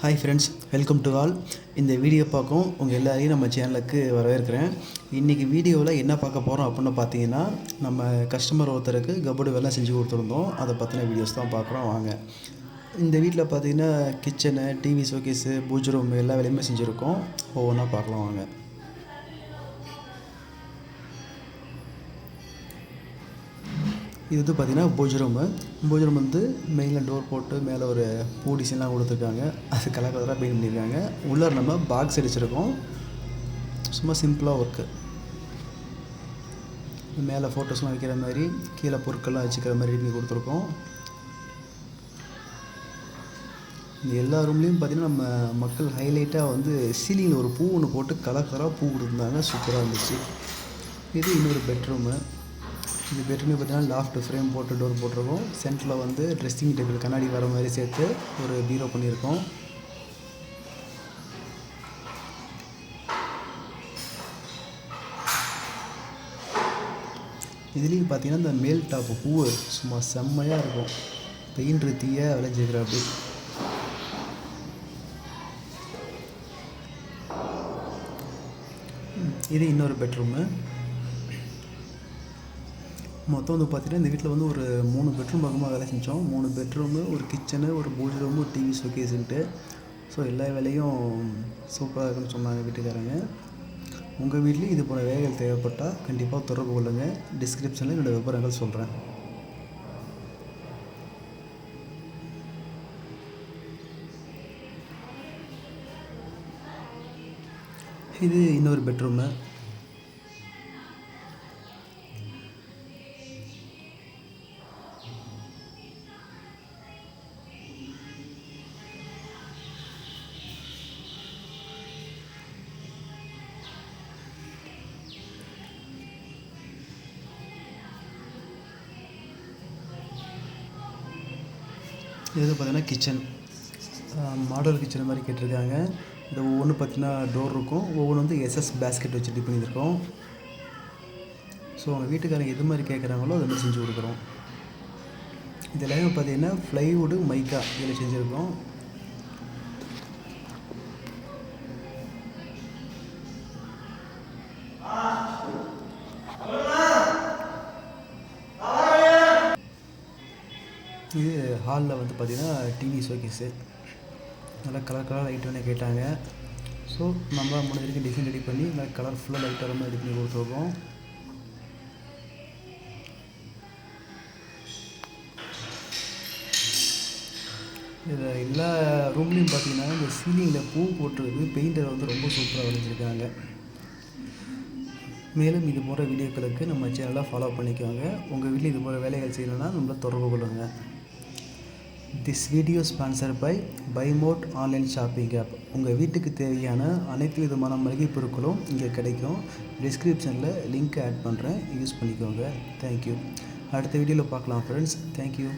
Hi friends, welcome to all. இந்த video பார்க்கும் உங்கள் எல்லாரையும் நம்ம சேனலுக்கு வரவேற்கிறேன். இன்றைக்கி வீடியோவில் என்ன பார்க்க போகிறோம் அப்படின்னு பார்த்தீங்கன்னா, நம்ம கஸ்டமர் ஒருத்தருக்கு கபோர்டு வேலை செஞ்சு கொடுத்துருந்தோம். அதை பற்றின வீடியோஸ் தான் பார்க்குறோம். வாங்க. இந்த வீட்டில் பார்த்தீங்கன்னா கிச்சனு, டிவி ஷோகேஸு, பூஜை ரூம் எல்லா வேலையுமே செஞ்சுருக்கோம். ஒவ்வொன்றா பார்க்கலாம் வாங்க. இது வந்து பார்த்திங்கன்னா பூஜை ரூம் வந்து மெயினில் டோர் போட்டு மேலே ஒரு பூ டிசைன்லாம் கொடுத்துருக்காங்க. அது கலர் கலராக பெயிண்ட் பண்ணியிருக்காங்க. உள்ளே நம்ம பாக்ஸ் அடிச்சிருக்கோம். சும்மா சிம்பிளாக ஒர்க்கு. மேலே ஃபோட்டோஸ்லாம் வைக்கிற மாதிரி, கீழே பொருட்கள்லாம் வச்சுக்கிற மாதிரி பண்ணி கொடுத்துருக்கோம். இந்த எல்லா ரூம்லேயும் பார்த்திங்கன்னா நம்ம மக்கள் ஹைலைட்டாக வந்து சீலிங்கில் ஒரு பூ ஒன்று போட்டு கலர் கலராக பூ கொடுத்துருந்தாங்க. சூப்பராக இருந்துச்சு. இது இன்னொரு பெட்ரூமு. இந்த பெட்ரூமே பார்த்தீங்கன்னா லாஃப்ட் ஃப்ரேம் போட்டு டோர் போட்டிருக்கோம். சென்டரில் வந்து ட்ரெஸ்ஸிங் டேபிள் கண்ணாடி வர மாதிரி சேர்த்து ஒரு பீரோ பண்ணியிருக்கோம். இதுலேயும் பார்த்தீங்கன்னா இந்த மேல் டாப்பு பூ சும்மா செம்மையாக இருக்கும். பெயிண்ட் தீய விளைஞ்சிருக்கிற அப்படி. இது இன்னொரு பெட்ரூமு. மொத்தம் வந்து பார்த்திங்கன்னா இந்த வீட்டில் வந்து ஒரு 3 பெட்ரூம் பக்கமாக வேலை செஞ்சோம். 3 பெட்ரூமு, ஒரு கிச்சனு, ஒரு பூஜை ரூமு, ஒரு டிவி ஷோகேஸுன்ட்டு. ஸோ எல்லா வேலையும் சூப்பராக இருக்குன்னு சொன்னாங்க வீட்டுக்காரங்க. உங்கள் வீட்லேயும் இது போல வேலைகள் தேவைப்பட்டால் கண்டிப்பாக தொடர்பு கொள்ளுங்கள். டிஸ்கிரிப்ஷனில் என்னோடய விவரங்கள் சொல்கிறேன். இது இன்னொரு பெட்ரூமு. இது பார்த்தீங்கன்னா கிச்சன். மாடல் கிச்சன் மாதிரி கேட்டிருக்காங்க. இது ஒவ்வொன்று பார்த்தீங்கன்னா டோர் இருக்கும். ஒவ்வொன்று வந்து எஸ்எஸ் பேஸ்கெட் வச்சு ரெடி பண்ணியிருக்கோம். ஸோ அவங்க வீட்டுக்காரங்க எது மாதிரி கேட்குறாங்களோ அது மாதிரி செஞ்சு கொடுக்குறோம். இதெல்லாம் பார்த்தீங்கன்னா ஃப்ளைவுட்டு மைக்கா இதில் செஞ்சுருக்கோம். இது ஹாலில் வந்து பார்த்திங்கன்னா டிவி ஷோகேஸு. நல்லா கலர் கலர் லைட் வேணால் கேட்டாங்க. ஸோ நம்ம முடிஞ்ச வரைக்கும் டிசைன் ரெடி பண்ணி நல்லா கலர்ஃபுல்லாக லைட்டாக ரொம்ப ரெடி பண்ணி கொடுத்துருக்கோம். இதில் எல்லா ரூம்லேயும் பார்த்திங்கன்னா இந்த சீலிங்கில் பூ போட்டுருக்கு. பெயிண்டர் வந்து ரொம்ப சூப்பராக வரைஞ்சிருக்காங்க. மேலும் இது போன்ற வீடியோக்களுக்கு நம்ம சேனலை ஃபாலோ பண்ணிக்கோங்க. உங்கள் வீட்டில் இது போன்ற வேலைகள் செய்யணும்னா நம்மளை தொடர்பு கொள்ளுங்கள். This video sponsor by Mod online shopping app. உங்கள் வீட்டுக்கு தேவையான அனைத்து விதமான மளிகை பொருட்களும் இங்கே கிடைக்கும். டிஸ்கிரிப்ஷனில் லிங்க் ஆட் பண்ணுறேன், யூஸ் பண்ணிக்கோங்க. தேங்க்யூ. அடுத்த வீடியோவில் பார்க்கலாம் ஃப்ரெண்ட்ஸ். தேங்க்யூ.